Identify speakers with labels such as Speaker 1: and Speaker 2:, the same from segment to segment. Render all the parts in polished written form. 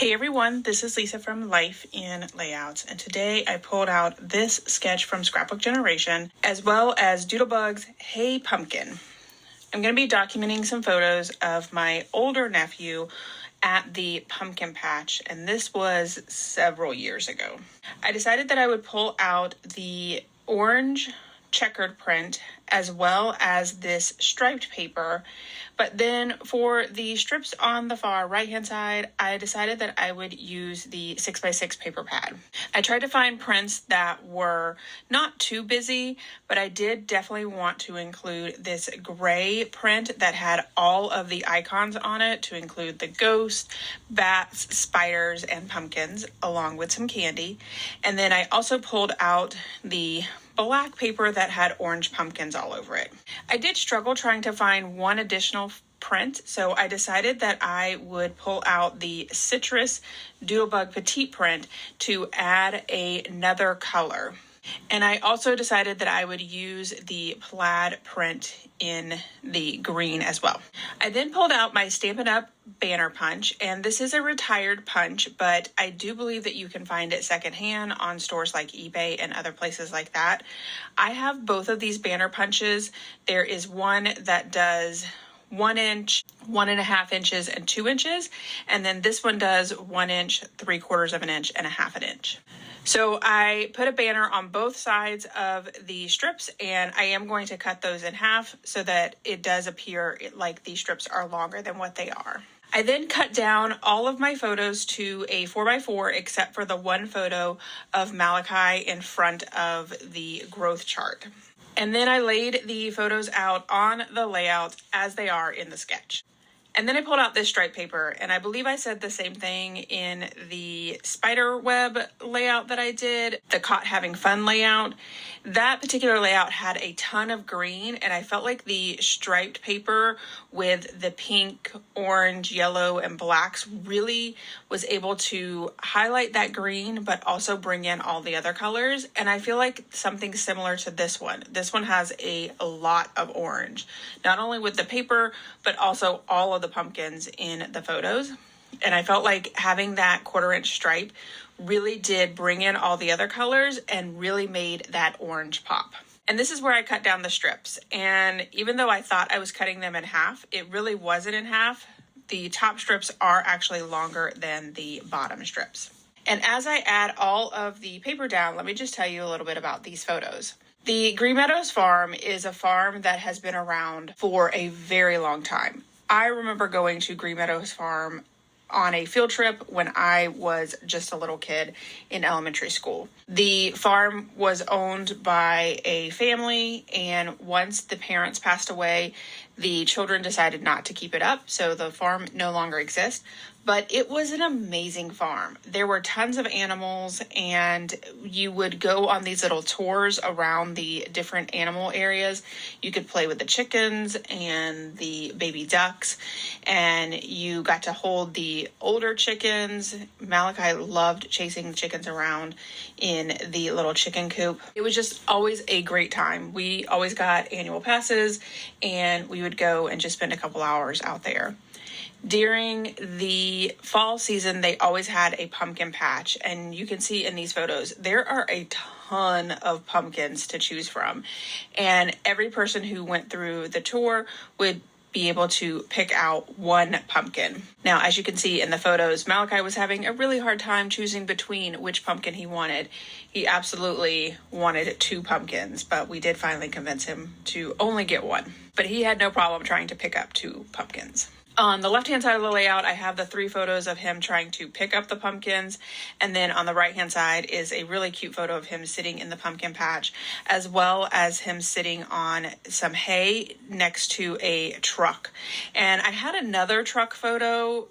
Speaker 1: Hey everyone, this is Lisa from Life in Layouts, and today I pulled out this sketch from Scrapbook Generation, as well as Doodlebug's Hey Pumpkin. I'm going to be documenting some photos of my older nephew at the pumpkin patch, and this was several years ago. I decided that I would pull out the orange checkered print as well as this striped paper, but then for the strips on the far right hand side, I decided that I would use the 6x6 paper pad. I tried to find prints that were not too busy, but I did definitely want to include this gray print that had all of the icons on it, to include the ghost, bats, spiders, and pumpkins, along with some candy. And then I also pulled out the black paper that had orange pumpkins all over it. I did struggle trying to find one additional print, so I decided that I would pull out the citrus Doodlebug petite print to add another color. And I also decided that I would use the plaid print in the green as well. I then pulled out my Stampin' Up! Banner punch, and this is a retired punch, but I do believe that you can find it secondhand on stores like eBay and other places like that. I have both of these banner punches. There is one that does 1 inch, 1.5 inches, and 2 inches. And then this one does 1 inch, 3/4 of an inch, and 1/2 inch. So I put a banner on both sides of the strips, and I am going to cut those in half so that it does appear like the strips are longer than what they are. I then cut down all of my photos to a 4x4 except for the one photo of Malachi in front of the growth chart. And then I laid the photos out on the layout as they are in the sketch. And then I pulled out this stripe paper, and I believe I said the same thing in the spider web layout that I did, the Caught Having Fun layout. That particular layout had a ton of green, and I felt like the striped paper with the pink, orange, yellow, and blacks really was able to highlight that green, but also bring in all the other colors. And I feel like something similar to this one. This one has a lot of orange, not only with the paper, but also all of the pumpkins in the photos. And I felt like having that 1/4 inch stripe really did bring in all the other colors and really made that orange pop. And this is where I cut down the strips. And even though I thought I was cutting them in half, it really wasn't in half. The top strips are actually longer than the bottom strips. And as I add all of the paper down, let me just tell you a little bit about these photos. The Green Meadows Farm is a farm that has been around for a very long time. I remember going to Green Meadows Farm on a field trip when I was just a little kid in elementary school. The farm was owned by a family, and once the parents passed away, the children decided not to keep it up, so the farm no longer exists. But it was an amazing farm. There were tons of animals, and you would go on these little tours around the different animal areas. You could play with the chickens and the baby ducks, and you got to hold the older chickens. Malachi loved chasing the chickens around in the little chicken coop. It was just always a great time. We always got annual passes, and we would go and just spend a couple hours out there. During the fall season, they always had a pumpkin patch, and you can see in these photos, there are a ton of pumpkins to choose from. And every person who went through the tour would be able to pick out one pumpkin. Now, as you can see in the photos, Malachi was having a really hard time choosing between which pumpkin he wanted. He absolutely wanted 2 pumpkins, but we did finally convince him to only get one. But he had no problem trying to pick up 2 pumpkins. On the left-hand side of the layout, I have the 3 photos of him trying to pick up the pumpkins. And then on the right-hand side is a really cute photo of him sitting in the pumpkin patch, as well as him sitting on some hay next to a truck. And I had another truck photo.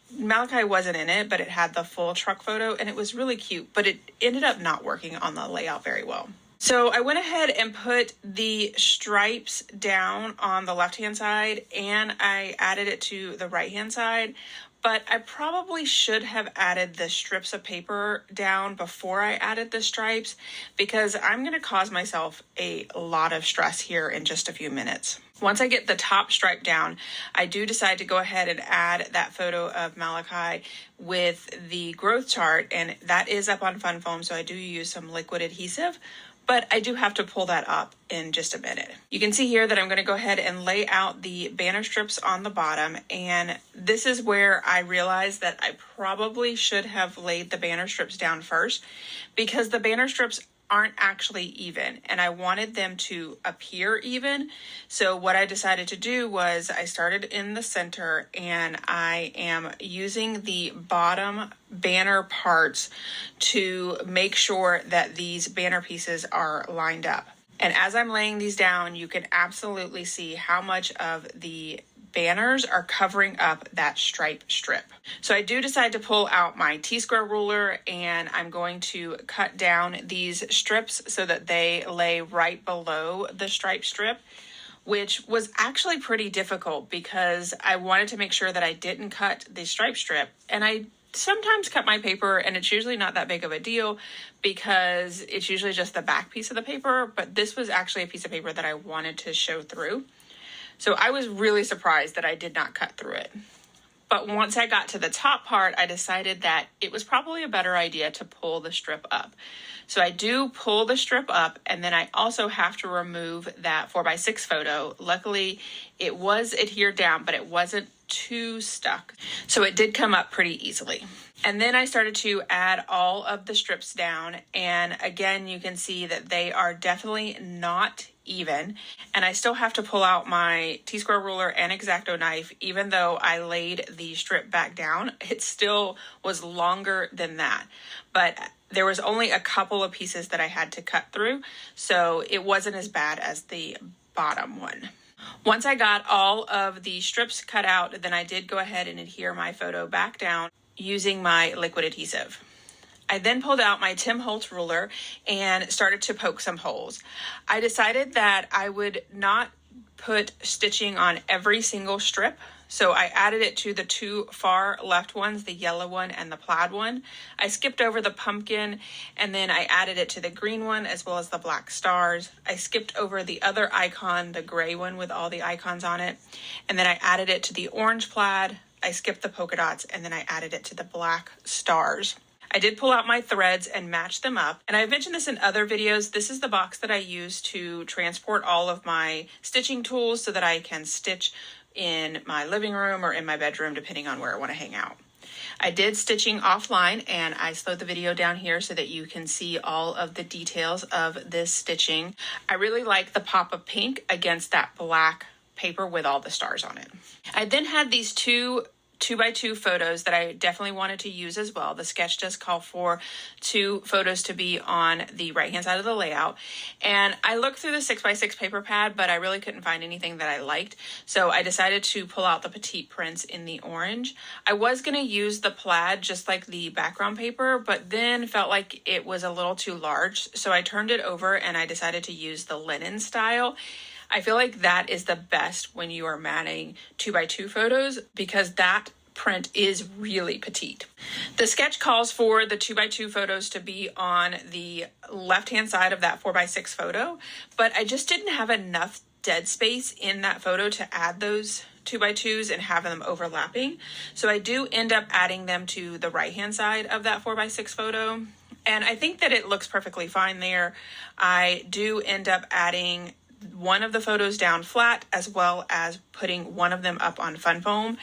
Speaker 1: Malachi wasn't in it, but it had the full truck photo, and it was really cute, but it ended up not working on the layout very well. So I went ahead and put the stripes down on the left-hand side, and I added it to the right-hand side, but I probably should have added the strips of paper down before I added the stripes, because I'm going to cause myself a lot of stress here in just a few minutes. Once I get the top stripe down, I do decide to go ahead and add that photo of Malachi with the growth chart, and that is up on Fun Foam, so I do use some liquid adhesive, but I do have to pull that up in just a minute. You can see here that I'm going to go ahead and lay out the banner strips on the bottom, and this is where I realized that I probably should have laid the banner strips down first, because the banner strips aren't actually even, and I wanted them to appear even. So what I decided to do was I started in the center, and I am using the bottom banner parts to make sure that these banner pieces are lined up. And as I'm laying these down, you can absolutely see how much of the banners are covering up that stripe strip. So I do decide to pull out my T-square ruler, and I'm going to cut down these strips so that they lay right below the stripe strip, which was actually pretty difficult because I wanted to make sure that I didn't cut the stripe strip. And I sometimes cut my paper, and it's usually not that big of a deal because it's usually just the back piece of the paper, but this was actually a piece of paper that I wanted to show through. So I was really surprised that I did not cut through it. But once I got to the top part, I decided that it was probably a better idea to pull the strip up. So I do pull the strip up, and then I also have to remove that 4x6 photo. Luckily, it was adhered down, but it wasn't too stuck. So it did come up pretty easily. And then I started to add all of the strips down. And again, you can see that they are definitely not even. And I still have to pull out my T-square ruler and X-Acto knife. Even though I laid the strip back down, it still was longer than that. But there was only a couple of pieces that I had to cut through, so it wasn't as bad as the bottom one. Once I got all of the strips cut out, then I did go ahead and adhere my photo back down using my liquid adhesive. I then pulled out my Tim Holtz ruler and started to poke some holes. I decided that I would not put stitching on every single strip, so I added it to the two far left ones, the yellow one and the plaid one. I skipped over the pumpkin, and then I added it to the green one as well as the black stars. I skipped over the other icon, the gray one with all the icons on it, and then I added it to the orange plaid. I skipped the polka dots, and then I added it to the black stars. I did pull out my threads and match them up. And I've mentioned this in other videos. This is the box that I use to transport all of my stitching tools so that I can stitch in my living room or in my bedroom, depending on where I want to hang out. I did stitching offline, and I slowed the video down here so that you can see all of the details of this stitching. I really like the pop of pink against that black paper with all the stars on it. I then had these two 2x2 photos that I definitely wanted to use as well. The sketch does call for 2 photos to be on the right hand side of the layout, and I looked through the 6x6 paper pad, but I really couldn't find anything that I liked, so I decided to pull out the petite prints in the orange. I was going to use the plaid just like the background paper, but then felt like it was a little too large, so I turned it over and I decided to use the linen style. I feel like that is the best when you are matting 2x2 photos because that print is really petite. The sketch calls for the 2x2 photos to be on the left-hand side of that 4x6 photo, but I just didn't have enough dead space in that photo to add those 2x2s and have them overlapping. So I do end up adding them to the right-hand side of that 4x6 photo. And I think that it looks perfectly fine there. I do end up adding one of the photos down flat as well as putting one of them up on Fun Foam.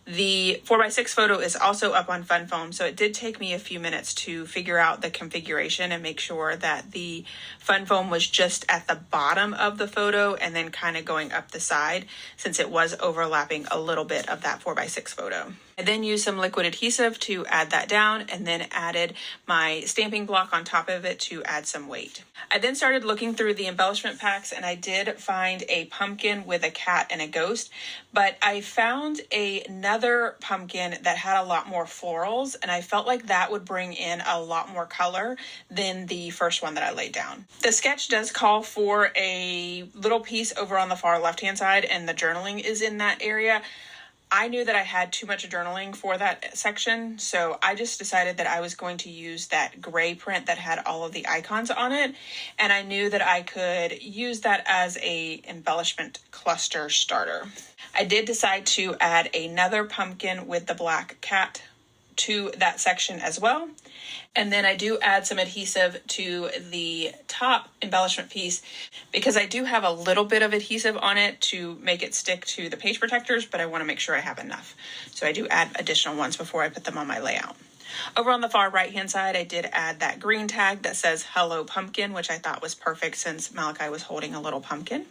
Speaker 1: The 4x6 photo is also up on Fun Foam, so it did take me a few minutes to figure out the configuration and make sure that the Fun Foam was just at the bottom of the photo and then kind of going up the side, since it was overlapping a little bit of that 4x6 photo. I then used some liquid adhesive to add that down and then added my stamping block on top of it to add some weight. I then started looking through the embellishment packs, and I did find a pumpkin with a cat and a ghost, but I found another pumpkin that had a lot more florals, and I felt like that would bring in a lot more color than the first one that I laid down. The sketch does call for a little piece over on the far left-hand side, and the journaling is in that area. I knew that I had too much journaling for that section, so I just decided that I was going to use that gray print that had all of the icons on it, and I knew that I could use that as a embellishment cluster starter. I did decide to add another pumpkin with the black cat to that section as well. And then I do add some adhesive to the top embellishment piece because I do have a little bit of adhesive on it to make it stick to the page protectors, but I want to make sure I have enough. So I do add additional ones before I put them on my layout. Over on the far right hand side, I did add that green tag that says Hello Pumpkin, which I thought was perfect since Malachi was holding a little pumpkin.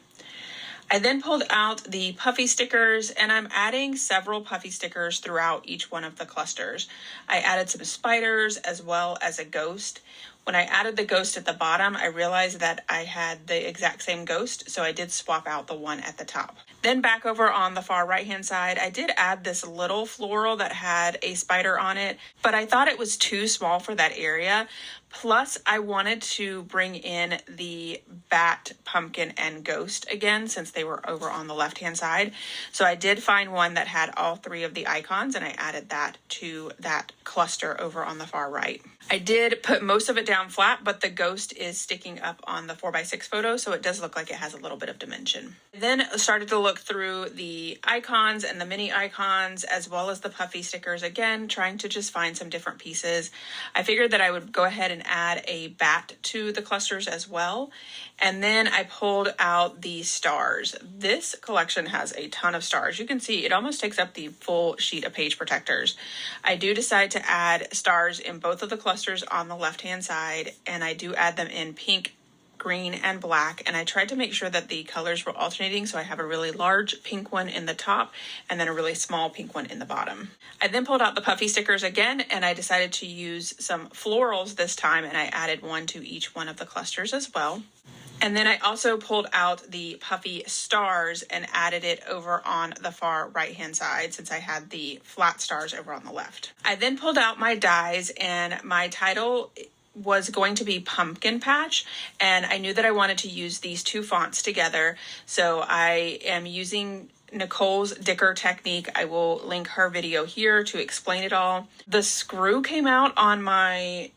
Speaker 1: I then pulled out the puffy stickers, and I'm adding several puffy stickers throughout each one of the clusters. I added some spiders as well as a ghost. When I added the ghost at the bottom, I realized that I had the exact same ghost, so I did swap out the one at the top. Then back over on the far right-hand side, I did add this little floral that had a spider on it, but I thought it was too small for that area. Plus, I wanted to bring in the bat, pumpkin, and ghost again since they were over on the left-hand side. So I did find one that had all three of the icons, and I added that to that cluster over on the far right. I did put most of it down flat, but the ghost is sticking up on the 4x6 photo, so it does look like it has a little bit of dimension. Then started to look through the icons and the mini icons, as well as the puffy stickers again, trying to just find some different pieces. I figured that I would go ahead and add a bat to the clusters as well. And then I pulled out the stars. This collection has a ton of stars. You can see it almost takes up the full sheet of page protectors. I do decide to add stars in both of the clusters on the left-hand side, and I do add them in pink, green, and black, and I tried to make sure that the colors were alternating, so I have a really large pink one in the top and then a really small pink one in the bottom. I then pulled out the puffy stickers again, and I decided to use some florals this time, and I added one to each one of the clusters as well. And then I also pulled out the puffy stars and added it over on the far right-hand side since I had the flat stars over on the left. I then pulled out my dies, and my title was going to be Pumpkin Patch, and I knew that I wanted to use these two fonts together, so I am using Nicole's Dicker technique. I will link her video here to explain it all. The screw came out on my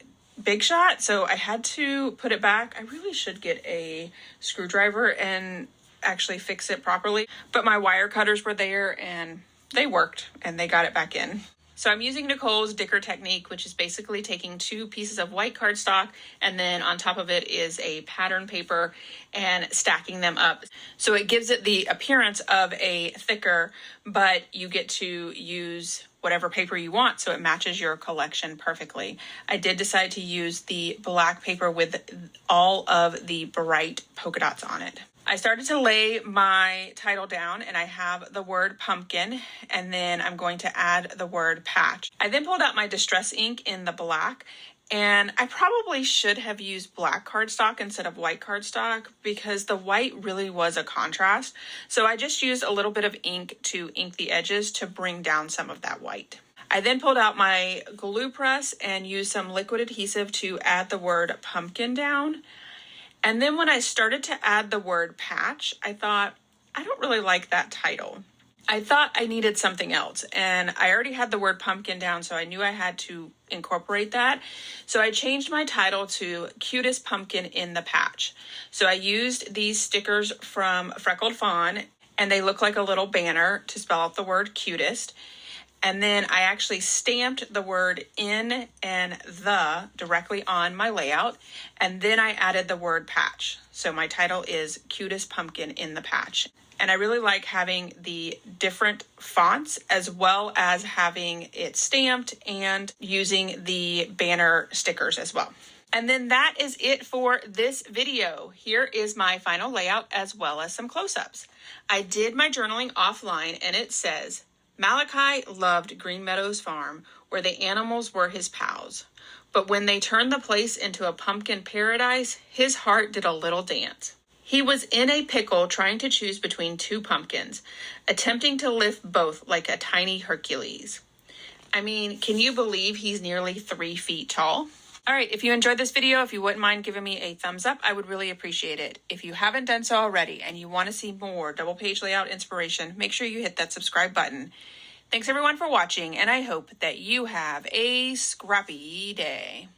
Speaker 1: Big Shot, so I had to put it back. I really should get a screwdriver and actually fix it properly, but my wire cutters were there and they worked and they got it back in. So I'm using Nicole's Dicker technique, which is basically taking two pieces of white cardstock and then on top of it is a pattern paper and stacking them up. So it gives it the appearance of a thicker, but you get to use whatever paper you want, so it matches your collection perfectly. I did decide to use the black paper with all of the bright polka dots on it. I started to lay my title down, and I have the word pumpkin, and then I'm going to add the word patch. I then pulled out my distress ink in the black, and I probably should have used black cardstock instead of white cardstock because the white really was a contrast. So I just used a little bit of ink to ink the edges to bring down some of that white. I then pulled out my glue press and used some liquid adhesive to add the word pumpkin down. And then when I started to add the word patch, I thought, I don't really like that title. I thought I needed something else, and I already had the word pumpkin down, so I knew I had to incorporate that. So I changed my title to Cutest Pumpkin in the Patch. So I used these stickers from Freckled Fawn, and they look like a little banner to spell out the word cutest. And then I actually stamped the word in and the directly on my layout. And then I added the word patch. So my title is Cutest Pumpkin in the Patch. And I really like having the different fonts as well as having it stamped and using the banner stickers as well. And then that is it for this video. Here is my final layout as well as some close-ups. I did my journaling offline and it says, Malachi loved Green Meadows Farm where the animals were his pals. But when they turned the place into a pumpkin paradise, his heart did a little dance. He was in a pickle trying to choose between two pumpkins, attempting to lift both like a tiny Hercules. I mean, can you believe he's nearly 3 feet tall? All right, if you enjoyed this video, if you wouldn't mind giving me a thumbs up, I would really appreciate it. If you haven't done so already and you want to see more double page layout inspiration, make sure you hit that subscribe button. Thanks everyone for watching, and I hope that you have a scrappy day.